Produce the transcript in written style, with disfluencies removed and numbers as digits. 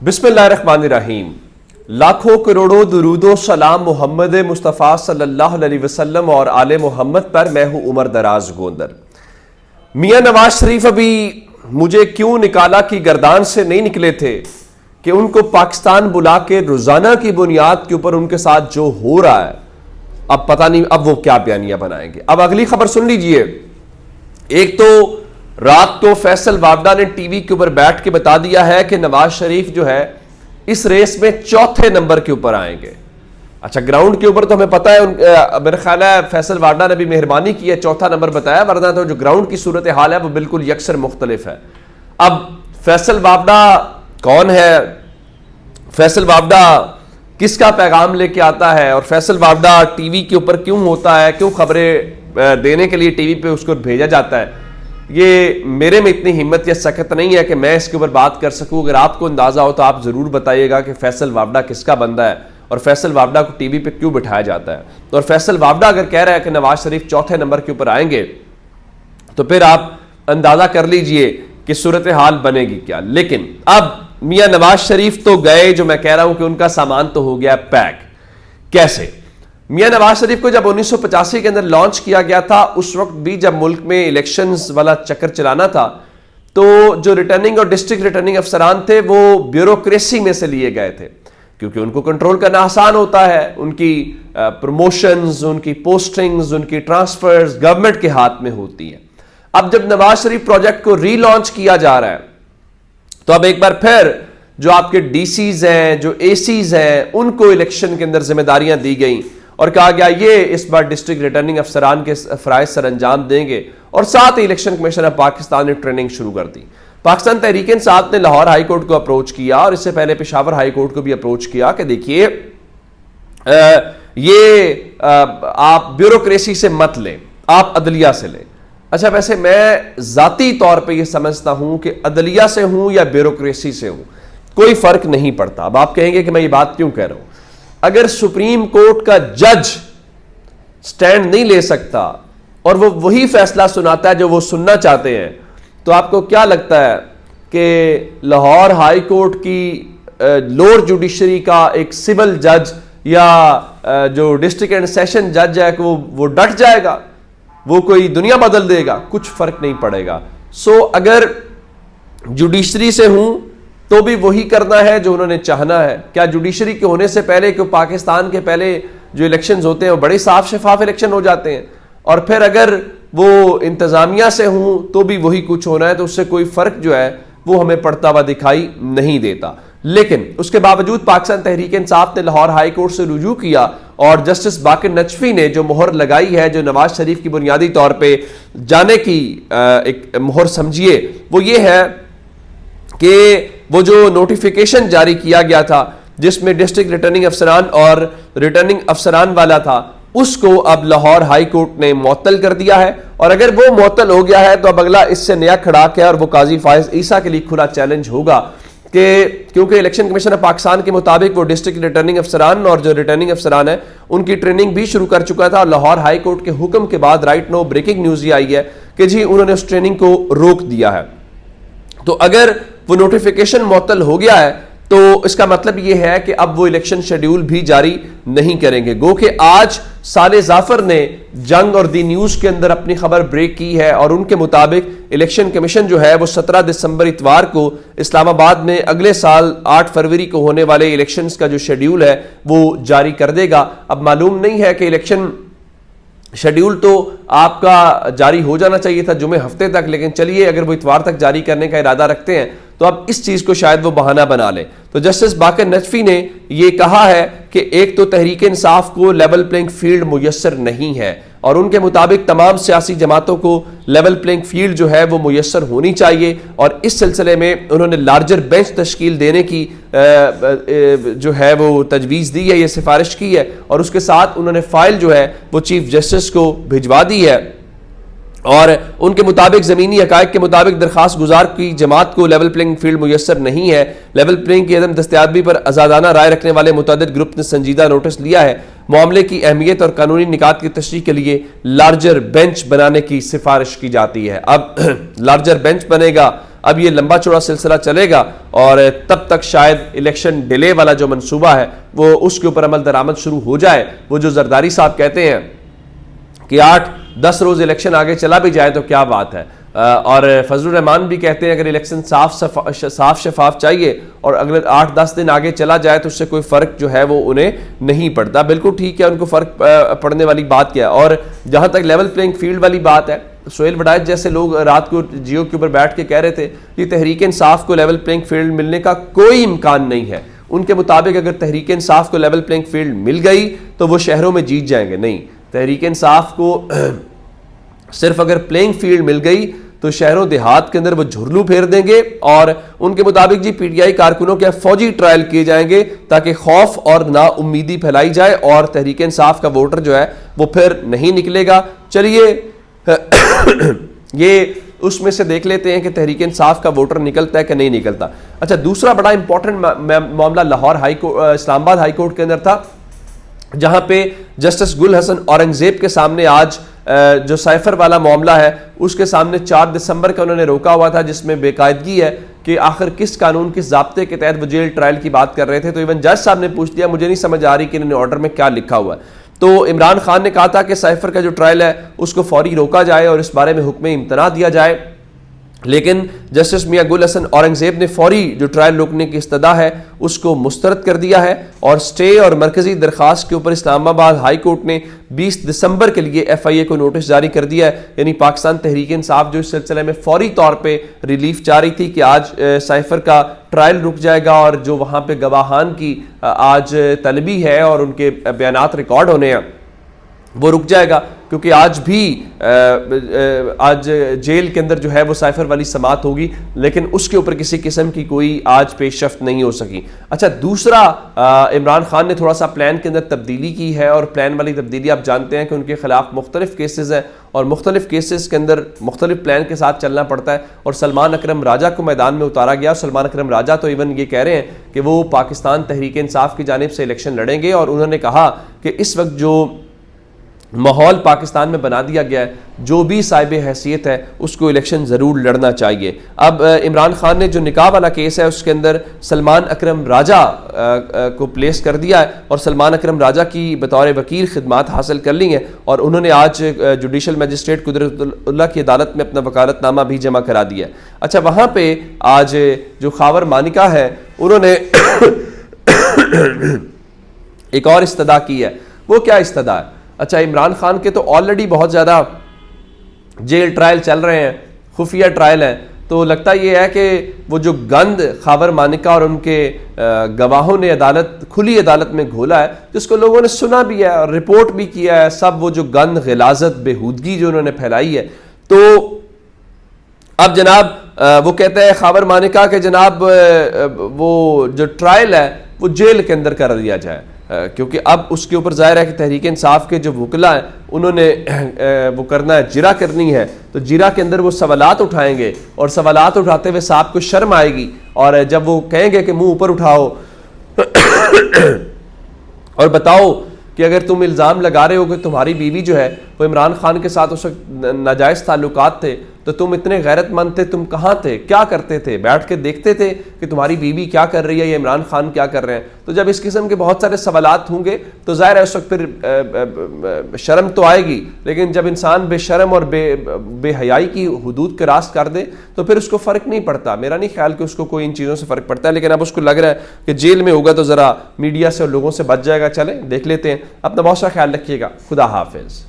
بسم اللہ الرحمن الرحیم۔ لاکھوں کروڑوں درود و سلام محمد مصطفیٰ صلی اللہ علیہ وسلم اور آل محمد پر۔ میں ہوں عمر دراز گوندر۔ میاں نواز شریف ابھی مجھے کیوں نکالا کی گردان سے نہیں نکلے تھے کہ ان کو پاکستان بلا کے روزانہ کی بنیاد کے اوپر ان کے ساتھ جو ہو رہا ہے، اب پتہ نہیں اب وہ کیا بیانیہ بنائیں گے۔ اب اگلی خبر سن لیجئے۔ ایک تو رات کو فیصل وابڈا نے ٹی وی کے اوپر بیٹھ کے بتا دیا ہے کہ نواز شریف جو ہے اس ریس میں چوتھے نمبر کے اوپر آئیں گے۔ اچھا، گراؤنڈ کے اوپر تو ہمیں پتہ ہے، میرا خیال ہے فیصل وابڈا نے بھی مہربانی کی ہے، چوتھا نمبر بتایا، ورنہ تو جو گراؤنڈ کی صورتحال ہے وہ بالکل یکسر مختلف ہے۔ اب فیصل وابڈا کون ہے، فیصل وابڈا کس کا پیغام لے کے آتا ہے، اور فیصل وابڈا ٹی وی کے اوپر کیوں ہوتا ہے، کیوں خبریں دینے کے لیے ٹی وی پہ اس کو بھیجا جاتا ہے، یہ میرے میں اتنی ہمت یا سخت نہیں ہے کہ میں اس کے اوپر بات کر سکوں۔ اگر آپ کو اندازہ ہو تو آپ ضرور بتائیے گا کہ فیصل وابڈا کس کا بندہ ہے اور فیصل وابڈا کو ٹی وی پہ کیوں بٹھایا جاتا ہے۔ اور فیصل وابڈا اگر کہہ رہا ہے کہ نواز شریف چوتھے نمبر کے اوپر آئیں گے تو پھر آپ اندازہ کر لیجئے کہ صورتحال بنے گی کیا۔ لیکن اب میاں نواز شریف تو گئے، جو میں کہہ رہا ہوں کہ ان کا سامان تو ہو گیا پیک۔ کیسے؟ میاں نواز شریف کو جب 1985 کے اندر لانچ کیا گیا تھا، اس وقت بھی جب ملک میں الیکشنز والا چکر چلانا تھا تو جو ریٹرننگ اور ڈسٹرکٹ ریٹرننگ افسران تھے وہ بیوروکریسی میں سے لیے گئے تھے، کیونکہ ان کو کنٹرول کرنا آسان ہوتا ہے، ان کی پروموشنز، ان کی پوسٹنگز، ان کی ٹرانسفرز گورنمنٹ کے ہاتھ میں ہوتی ہیں۔ اب جب نواز شریف پروجیکٹ کو ری لانچ کیا جا رہا ہے تو اب ایک بار پھر جو آپ کے ڈی سیز ہیں، جو اے سیز ہیں، ان کو الیکشن کے اندر ذمہ داریاں دی گئیں اور کہا گیا یہ اس بار ڈسٹرکٹ ریٹرننگ افسران کے فرائض سر انجام دیں گے، اور ساتھ ہی الیکشن کمیشن آف پاکستان نے ٹریننگ شروع کر دی۔ پاکستان تحریک انصاف نے لاہور ہائی کورٹ کو اپروچ کیا اور اس سے پہلے پشاور ہائی کورٹ کو بھی اپروچ کیا کہ دیکھیے یہ آپ بیوروکریسی سے مت لیں، آپ عدلیہ سے لیں۔ اچھا، ویسے میں ذاتی طور پہ یہ سمجھتا ہوں کہ عدلیہ سے ہوں یا بیوروکریسی سے ہوں کوئی فرق نہیں پڑتا۔ اب آپ کہیں گے کہ میں یہ بات کیوں کہہ رہا ہوں؟ اگر سپریم کورٹ کا جج سٹینڈ نہیں لے سکتا اور وہ وہی فیصلہ سناتا ہے جو وہ سننا چاہتے ہیں، تو آپ کو کیا لگتا ہے کہ لاہور ہائی کورٹ کی لوور جوڈیشری کا ایک سول جج یا جو ڈسٹرکٹ اینڈ سیشن جج ہے کہ وہ ڈٹ جائے گا، وہ کوئی دنیا بدل دے گا؟ کچھ فرق نہیں پڑے گا۔ اگر جوڈیشری سے ہوں تو بھی وہی کرنا ہے جو انہوں نے چاہنا ہے۔ کیا جوڈیشری کے ہونے سے پہلے کہ پاکستان کے پہلے جو الیکشنز ہوتے ہیں وہ بڑے صاف شفاف الیکشن ہو جاتے ہیں، اور پھر اگر وہ انتظامیہ سے ہوں تو بھی وہی کچھ ہونا ہے، تو اس سے کوئی فرق جو ہے وہ ہمیں پڑتا ہوا دکھائی نہیں دیتا۔ لیکن اس کے باوجود پاکستان تحریک انصاف نے لاہور ہائی کورٹ سے رجوع کیا اور جسٹس باقر نجفی نے جو مہر لگائی ہے، جو نواز شریف کی بنیادی طور پہ جانے کی ایک مہر سمجھیے، وہ یہ ہے کہ وہ جو نوٹیفیکیشن جاری کیا گیا تھا جس میں ڈسٹرکٹ ریٹرننگ افسران اور ریٹرننگ افسران والا تھا، اس کو اب لاہور ہائی کورٹ نے معطل کر دیا ہے، اور اگر وہ معطل ہو گیا ہے تو اب اگلا اس سے نیا کھڑاک ہے، اور وہ قاضی فائز عیسیٰ کے لیے کھلا چیلنج ہوگا کہ کیونکہ الیکشن کمیشن آف پاکستان کے مطابق وہ ڈسٹرکٹ ریٹرننگ افسران اور جو ریٹرننگ افسران ہیں ان کی ٹریننگ بھی شروع کر چکا تھا، اور لاہور ہائی کورٹ کے حکم کے بعد رائٹ نو بریکنگ نیوز یہ آئی ہے کہ جی انہوں نے اس ٹریننگ کو روک دیا ہے۔ تو اگر وہ نوٹیفیکیشن معطل ہو گیا ہے تو اس کا مطلب یہ ہے کہ اب وہ الیکشن شیڈیول بھی جاری نہیں کریں گے۔ گو کہ آج صالح ظافر نے جنگ اور دی نیوز کے اندر اپنی خبر بریک کی ہے، اور ان کے مطابق الیکشن کمیشن جو ہے وہ 17 دسمبر اتوار کو اسلام آباد میں اگلے سال 8 فروری کو ہونے والے الیکشنز کا جو شیڈیول ہے وہ جاری کر دے گا۔ اب معلوم نہیں ہے کہ الیکشن شیڈیول تو آپ کا جاری ہو جانا چاہیے تھا جمعے ہفتے تک، لیکن چلیے اگر وہ اتوار تک جاری کرنے کا ارادہ رکھتے ہیں تو اب اس چیز کو شاید وہ بہانہ بنا لیں۔ تو جسٹس باقر نجفی نے یہ کہا ہے کہ ایک تو تحریک انصاف کو لیول پلینگ فیلڈ میسر نہیں ہے، اور ان کے مطابق تمام سیاسی جماعتوں کو لیول پلینگ فیلڈ جو ہے وہ میسر ہونی چاہیے، اور اس سلسلے میں انہوں نے لارجر بینچ تشکیل دینے کی جو ہے وہ تجویز دی ہے، یہ سفارش کی ہے، اور اس کے ساتھ انہوں نے فائل جو ہے وہ چیف جسٹس کو بھجوا دی ہے، اور ان کے مطابق زمینی حقائق کے مطابق درخواست گزار کی جماعت کو لیول پلینگ فیلڈ میسر نہیں ہے۔ لیول پلینگ کی عدم دستیابی پر آزادانہ رائے رکھنے والے متعدد گروپ نے سنجیدہ نوٹس لیا ہے۔ معاملے کی اہمیت اور قانونی نکات کی تشریح کے لیے لارجر بینچ بنانے کی سفارش کی جاتی ہے۔ اب لارجر بینچ بنے گا اب یہ لمبا چوڑا سلسلہ چلے گا اور تب تک شاید الیکشن ڈیلے والا جو منصوبہ ہے وہ اس کے اوپر عمل درآمد شروع ہو جائے. وہ جو زرداری صاحب کہتے ہیں کہ 8-10 روز الیکشن آگے چلا بھی جائے تو کیا بات ہے, اور فضل الرحمان بھی کہتے ہیں اگر الیکشن صاف شفاف چاہیے اور اگر 8-10 دن آگے چلا جائے تو اس سے کوئی فرق جو ہے وہ انہیں نہیں پڑتا. بالکل ٹھیک ہے, ان کو فرق پڑنے والی بات کیا ہے. اور جہاں تک لیول پلینگ فیلڈ والی بات ہے, سہیل وڈائچ جیسے لوگ رات کو جیو کے اوپر بیٹھ کے کہہ رہے تھے کہ تحریک انصاف کو لیول پلینگ فیلڈ ملنے کا کوئی امکان نہیں ہے. ان کے مطابق اگر تحریک انصاف کو لیول پلینگ فیلڈ مل گئی تو وہ شہروں میں جیت جائیں گے. نہیں, تحریک انصاف کو صرف اگر پلینگ فیلڈ مل گئی تو شہروں دیہات کے اندر وہ جھرلو پھیر دیں گے. اور ان کے مطابق جی پی ٹی آئی کارکنوں کے فوجی ٹرائل کیے جائیں گے تاکہ خوف اور نا امیدی پھیلائی جائے اور تحریک انصاف کا ووٹر جو ہے وہ پھر نہیں نکلے گا. چلیے یہ اس میں سے دیکھ لیتے ہیں کہ تحریک انصاف کا ووٹر نکلتا ہے کہ نہیں نکلتا. اچھا, دوسرا بڑا امپورٹنٹ معاملہ لاہور اسلام آباد ہائی کورٹ کے اندر تھا, جہاں پہ جسٹس گل حسن اورنگزیب کے سامنے آج جو سائفر والا معاملہ ہے اس کے سامنے 4 دسمبر کا انہوں نے روکا ہوا تھا, جس میں بے قاعدگی ہے کہ آخر کس قانون کس ضابطے کے تحت وہ جیل ٹرائل کی بات کر رہے تھے. تو ایون جج صاحب نے پوچھ دیا, مجھے نہیں سمجھ آ رہی کہ انہوں نے آرڈر میں کیا لکھا ہوا ہے. تو عمران خان نے کہا تھا کہ سائفر کا جو ٹرائل ہے اس کو فوری روکا جائے اور اس بارے میں حکم امتناع دیا جائے, لیکن جسٹس میاں گل حسن اورنگزیب نے فوری جو ٹرائل روکنے کی استدعا ہے اس کو مسترد کر دیا ہے اور سٹے اور مرکزی درخواست کے اوپر اسلام آباد ہائی کورٹ نے 20 دسمبر کے لیے ایف آئی اے کو نوٹس جاری کر دیا ہے. یعنی پاکستان تحریک انصاف جو اس سلسلے میں فوری طور پہ ریلیف چاہ رہی تھی کہ آج سائفر کا ٹرائل رک جائے گا اور جو وہاں پہ گواہان کی آج طلبی ہے اور ان کے بیانات ریکارڈ ہونے ہیں وہ رک جائے گا, کیونکہ آج بھی آج جیل کے اندر جو ہے وہ سائفر والی سماعت ہوگی, لیکن اس کے اوپر کسی قسم کی کوئی آج پیش رفت نہیں ہو سکی. اچھا, دوسرا عمران خان نے تھوڑا سا پلان کے اندر تبدیلی کی ہے, اور پلان والی تبدیلی آپ جانتے ہیں کہ ان کے خلاف مختلف کیسز ہیں اور مختلف کیسز کے اندر مختلف پلان کے ساتھ چلنا پڑتا ہے. اور سلمان اکرم راجہ کو میدان میں اتارا گیا, اور سلمان اکرم راجہ تو ایون یہ کہہ رہے ہیں کہ وہ پاکستان تحریک انصاف کی جانب سے الیکشن لڑیں گے, اور انہوں نے کہا کہ اس وقت جو ماحول پاکستان میں بنا دیا گیا ہے, جو بھی صاحب حیثیت ہے اس کو الیکشن ضرور لڑنا چاہیے. اب عمران خان نے جو نکاح والا کیس ہے اس کے اندر سلمان اکرم راجہ کو پلیس کر دیا ہے, اور سلمان اکرم راجہ کی بطور وکیل خدمات حاصل کر لی ہیں, اور انہوں نے آج جوڈیشل میجسٹریٹ قدرت اللہ کی عدالت میں اپنا وکالت نامہ بھی جمع کرا دیا ہے. اچھا, وہاں پہ آج جو خاور مانکا ہے انہوں نے ایک اور استدعا کی ہے. وہ کیا استدعا ہے؟ اچھا, عمران خان کے تو آلریڈی بہت زیادہ جیل ٹرائل چل رہے ہیں, خفیہ ٹرائل ہیں, تو لگتا یہ ہے کہ وہ جو گند خاور مانکا اور ان کے گواہوں نے کھلی عدالت میں گھولا ہے, جس کو لوگوں نے سنا بھی ہے اور رپورٹ بھی کیا ہے, سب وہ جو گند غلاظت بےہودگی جو انہوں نے پھیلائی ہے, تو اب جناب وہ کہتا ہے خاور مانکا کہ جناب وہ جو ٹرائل ہے وہ جیل کے اندر کر دیا جائے, کیونکہ اب اس کے اوپر ظاہر ہے کہ تحریک انصاف کے جو وکلا ہیں انہوں نے وہ کرنا ہے, جرا کرنی ہے, تو جرا کے اندر وہ سوالات اٹھائیں گے, اور سوالات اٹھاتے ہوئے صاحب کو شرم آئے گی, اور جب وہ کہیں گے کہ منہ اوپر اٹھاؤ اور بتاؤ کہ اگر تم الزام لگا رہے ہو کہ تمہاری بیوی جو ہے وہ عمران خان کے ساتھ اس وقت ناجائز تعلقات تھے, تو تم اتنے غیرت مند تھے, تم کہاں تھے, کیا کرتے تھے, بیٹھ کے دیکھتے تھے کہ تمہاری بیوی کیا کر رہی ہے یا عمران خان کیا کر رہے ہیں. تو جب اس قسم کے بہت سارے سوالات ہوں گے تو ظاہر ہے اس وقت پھر شرم تو آئے گی, لیکن جب انسان بے شرم اور بے حیائی کی حدود کراس کر دے تو پھر اس کو فرق نہیں پڑتا. میرا نہیں خیال کہ اس کو کوئی ان چیزوں سے فرق پڑتا ہے, لیکن اب اس کو لگ رہا ہے کہ جیل میں ہوگا تو ذرا میڈیا سے اور لوگوں سے بچ جائے گا. چلیں دیکھ لیتے ہیں. اپنا بہت سا خیال رکھیے گا. خدا حافظ.